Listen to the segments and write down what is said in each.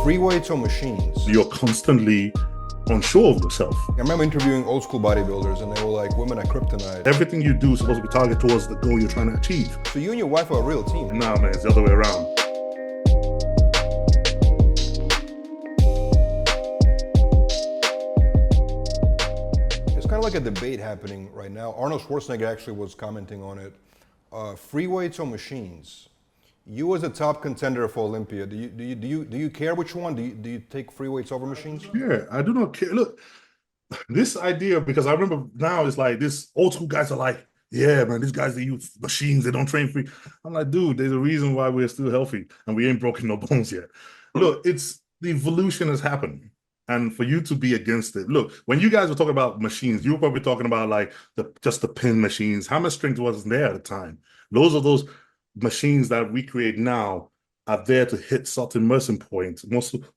Free weights or machines? You're constantly unsure of yourself. I remember interviewing old school bodybuilders and they were like, women are kryptonite. Everything you do is supposed to be targeted towards the goal you're trying to achieve. So you and your wife are a real team. Nah, man, it's the other way around. It's kind of like a debate happening right now. Arnold Schwarzenegger actually was commenting on it. Free weights or machines? You as a top contender for Olympia, do you care which one? Do you take free weights over machines? Yeah, I do not care. Look, this idea, because I remember now it's like this old school guys are like, yeah, man, these guys, they use machines, they don't train free. I'm like, dude, there's a reason why we're still healthy and we ain't broken no bones yet. Look, it's the evolution has happened. And for you to be against it, look, when you guys were talking about machines, you were probably talking about like just the pin machines. How much strength wasn't there at the time? Those machines that we create now are there to hit certain muscle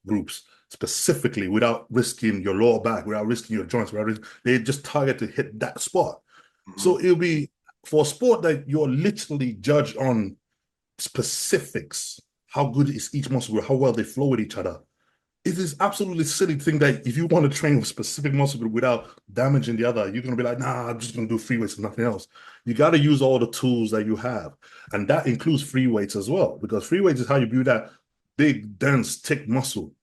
groups specifically without risking your lower back, without risking your joints, they just target to hit that spot. Mm-hmm. So it'll be for a sport that you're literally judged on specifics, how good is each muscle group, how well they flow with each other. It is absolutely silly to think that if you want to train a specific muscle group without damaging the other, you're going to be like, nah, I'm just going to do free weights and nothing else. You got to use all the tools that you have. And that includes free weights as well, because free weights is how you build that big, dense, thick muscle,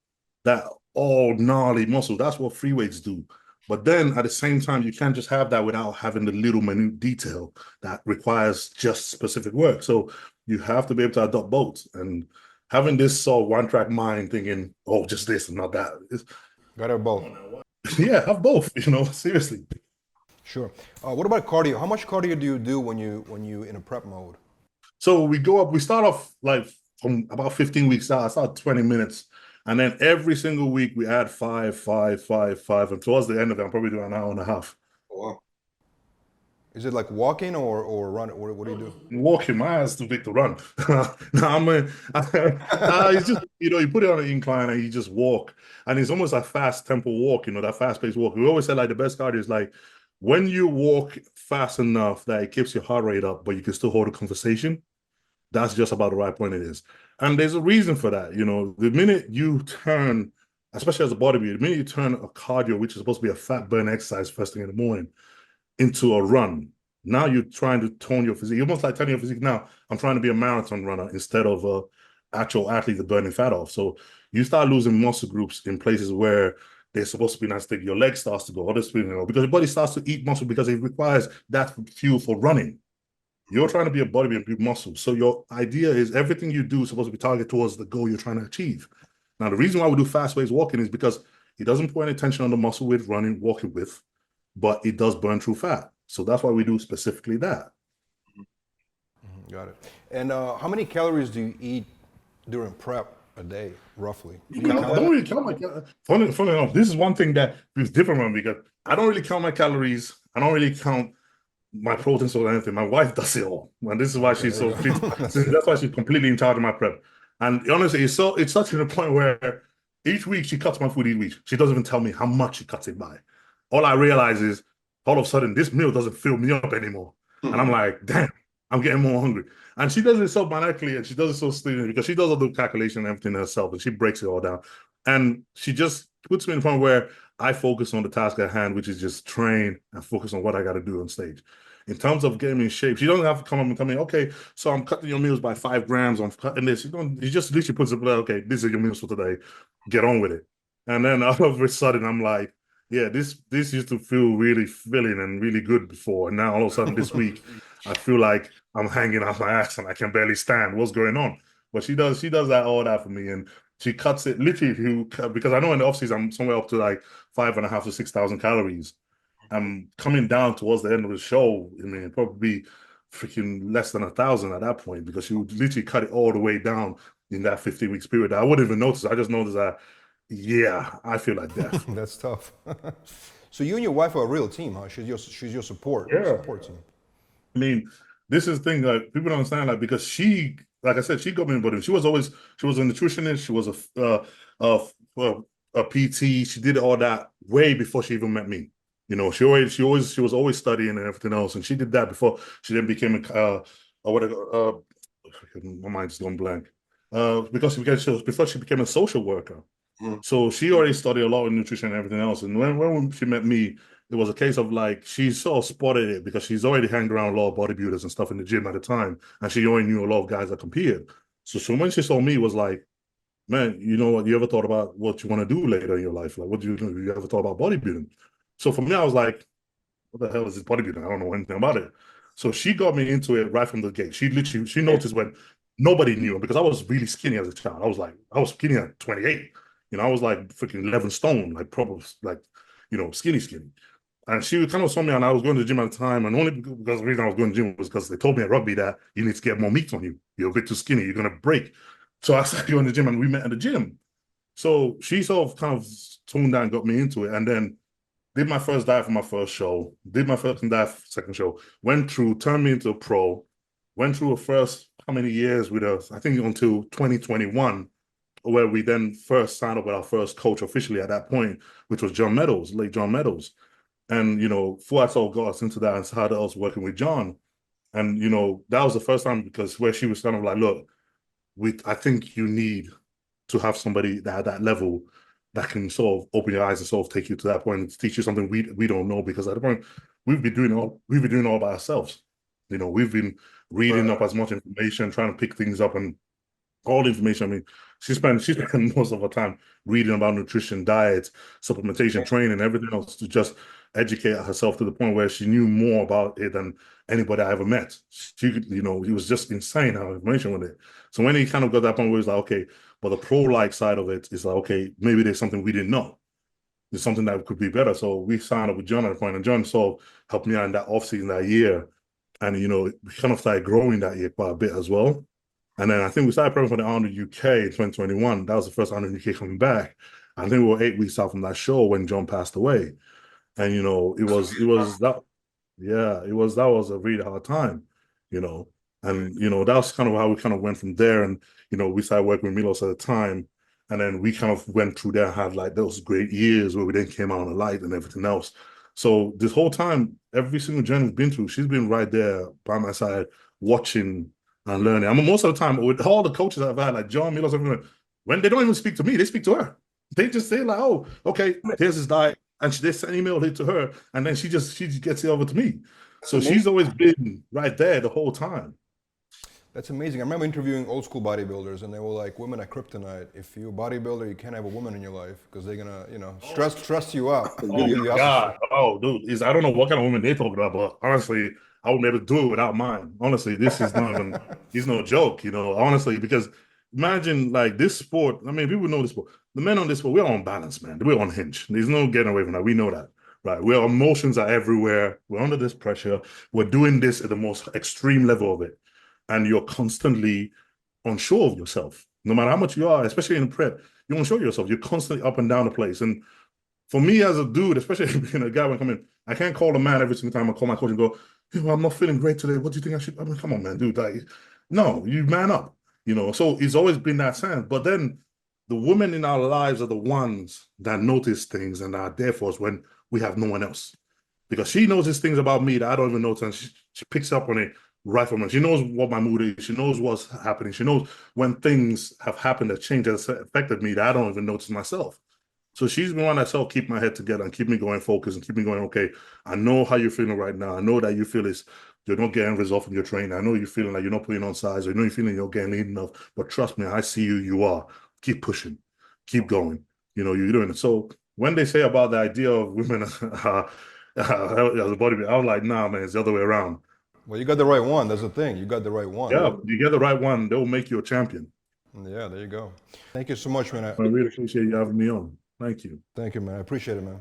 that all gnarly muscle. That's what free weights do. But then at the same time, you can't just have that without having the little minute detail that requires just specific work. So you have to be able to adopt both. And having this sort of one-track mind thinking, oh, just this and not that. Got to have both. Yeah, have both, seriously. Sure. What about cardio? How much cardio do you do when you in a prep mode? So we start off like from about 15 weeks out, I start 20 minutes. And then every single week we add 5. And towards the end of it, I'm probably doing an hour and a half. Wow. Is it like walking or run? What do you do? Walking, my ass too big to run. No, it's just, you put it on an incline and you just walk. And it's almost a fast tempo walk, that fast-paced walk. We always say like the best cardio is like when you walk fast enough that it keeps your heart rate up, but you can still hold a conversation. That's just about the right point it is. And there's a reason for that. The minute you turn, especially as a bodybuilder, the minute you turn a cardio, which is supposed to be a fat burn exercise first thing in the morning, into a run, now you're trying to tone your physique. You're almost like telling your physique, now I'm trying to be a marathon runner instead of an actual athlete that's burning fat off. So you start losing muscle groups in places where they're supposed to be nice. Your leg starts to go, because your body starts to eat muscle because it requires that fuel for running. You're trying to be a bodybuilder and build muscle. So your idea is everything you do is supposed to be targeted towards the goal you're trying to achieve. Now, the reason why we do fast-paced walking is because it doesn't put any tension on the muscle with walking with, but it does burn through fat. So that's why we do specifically that. Got it. And how many calories do you eat during prep a day, roughly? I don't really count my calories. Funny enough, this is one thing that is different from me because I don't really count my calories. I don't really count my protein source or anything. My wife does it all. And this is why she's so fit. That's why she's completely in charge of my prep. And honestly, it's such to the point where each week she cuts my food each week. She doesn't even tell me how much she cuts it by. All I realize is all of a sudden this meal doesn't fill me up anymore. And I'm like, damn, I'm getting more hungry. And she does it so maniacally and she does it so steadily because she does all the calculation and everything herself and she breaks it all down. And she just puts me in the point where I focus on the task at hand, which is just train and focus on what I got to do on stage. In terms of getting in shape, she doesn't have to come up and tell me, okay, so I'm cutting your meals by 5 grams. I'm cutting this. She just literally puts it, okay, these are your meals for today. Get on with it. And then all of a sudden, I'm like, yeah, this used to feel really filling and really good before. And now all of a sudden this week, I feel like I'm hanging out my ass and I can barely stand. What's going on? But she does all that for me. And she cuts it literally because I know in the off season, I'm somewhere up to like 5,500 to 6,000 calories. I'm coming down towards the end of the show. I mean, probably freaking less than 1,000 at that point because she would literally cut it all the way down in that 15 weeks period. I wouldn't even notice. I just noticed that, yeah, I feel like death. That's tough. So you and your wife are a real team, huh? She's your support team. I mean, this is the thing that people don't understand, like, because she, like I said, she got me in body. She was a nutritionist. She was a PT. She did all that way before she even met me. She was always studying and everything else, and she did that before she then became my mind's gone blank. because before she became a social worker. So she already studied a lot in nutrition and everything else. And when she met me, it was a case of like she sort of spotted it because she's already hanging around a lot of bodybuilders and stuff in the gym at the time, and she already knew a lot of guys that competed. So when she saw me, it was like, man, you know what? You ever thought about what you want to do later in your life? Like, what do you do? You ever thought about bodybuilding? So for me, I was like, what the hell is this bodybuilding? I don't know anything about it. So she got me into it right from the gate. She noticed when nobody knew, because I was really skinny as a child. I was skinny at 28. You know, I was like freaking 11 stone, like probably like, you know, skinny. And she kind of saw me, and I was going to the gym at the time. And only because the reason I was going to the gym was because they told me at rugby that you need to get more meat on you. You're a bit too skinny. You're going to break. So I started going to the gym, and we met at the gym. So she sort of kind of toned down, got me into it. And then did my first dive for my first show, did my first dive second show, went through, turned me into a pro, went through a first, how many years with us? I think until 2021, where we then first signed up with our first coach officially at that point, which was John Meadows, late John Meadows. And, you know, Fuad sort of got us into that and started us working with John. And, you know, that was the first time because where she was kind of like, look, I think you need to have somebody that at that level that can sort of open your eyes and sort of take you to that point and teach you something we don't know, because at the point we've been doing all by ourselves. You know, we've been reading up as much information, trying to pick things up, and all the information. I mean, she spent most of her time reading about nutrition, diet, supplementation, training, everything else to just educate herself to the point where she knew more about it than anybody I ever met. She could, you know, it was just insane how information with it. So when he kind of got that point where it's like, okay, but the pro-like side of it is like, okay, maybe there's something we didn't know. There's something that could be better. So we signed up with John at a point, and John sort of helped me out in that offseason that year. And, you know, we kind of started growing that year quite a bit as well. And then I think we started prepping for the Arnold UK in 2021. That was the first Arnold UK coming back. I think we were 8 weeks out from that show when John passed away. And, you know, it was that, yeah, that was a really hard time, you know. And, you know, that was kind of how we kind of went from there. And, you know, we started working with Milos at the time. And then we kind of went through there and had like those great years where we then came out on the light and everything else. So this whole time, every single journey we've been through, she's been right there by my side, watching and learning. I mean, most of the time, with all the coaches I've had, like John, Milos, everyone, when they don't even speak to me, they speak to her. They just say like, "Oh, okay, here's his diet," and they send email it to her, and then she just gets it over to me. So she's always been right there the whole time. That's amazing. I remember interviewing old school bodybuilders, and they were like, "Women are kryptonite. If you're a bodybuilder, you can't have a woman in your life because they're gonna, you know, stress you out." Oh my God. Oh, dude, I don't know what kind of women they talk about, but honestly, I would never do it without mine. Honestly, this is not even, it's no joke, you know, honestly, because imagine like this sport. I mean, people know this sport. The men on this sport, we're on balance, man. We're on hinge. There's no getting away from that. We know that, right? Our emotions are everywhere. We're under this pressure. We're doing this at the most extreme level of it. And you're constantly unsure of yourself. No matter how much you are, especially in prep, you're unsure of yourself. You're constantly up and down the place. And for me as a dude, especially being a guy when I come in, I can't call a man every single time I call my coach and go, I'm not feeling great today. What do you think I should? I mean, come on, man, dude. Like, no, you man up, you know. So it's always been that sense. But then the women in our lives are the ones that notice things and are there for us when we have no one else. Because she notices things about me that I don't even notice, and she picks up on it right from her. She knows what my mood is. She knows what's happening. She knows when things have happened that change has affected me that I don't even notice myself. So she's been one that helped keep my head together and keep me going focused and keep me going, okay, I know how you're feeling right now. I know that you feel you're not getting results from your training. I know you're feeling like you're not putting on size. I know you're feeling you're getting lean enough. But trust me, I see you are. Keep pushing. Keep going. You know, you're doing it. So when they say about the idea of women as a bodybuilder, I was like, nah, man, it's the other way around. Well, you got the right one. That's the thing. You got the right one. Yeah, you get the right one, they'll make you a champion. Yeah, there you go. Thank you so much, man. I really appreciate you having me on. Thank you. Thank you, man. I appreciate it, man.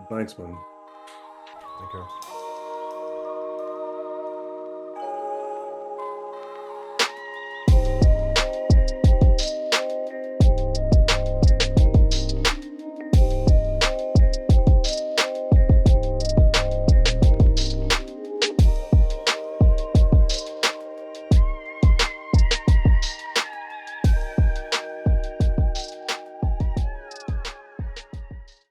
Thanks, man. Take care.